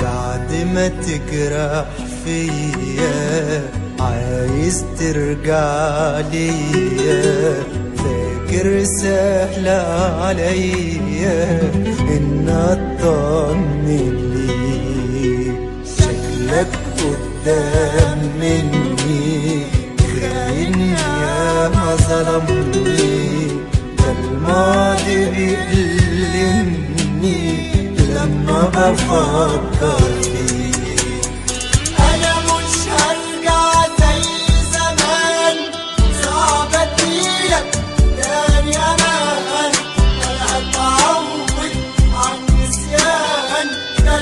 بعد ما تجرح فيا عايز ترجع ليا، فاكر سهل عليا ان اطمن ليك. شكلك قدام مني خاين يا ما ظلمني، ده الماضي بيألمني لما بفكر فيك. انا مش هرجع زي زمان، صعب اديلك تاني امان، ولا هتعود عن نسيان. ده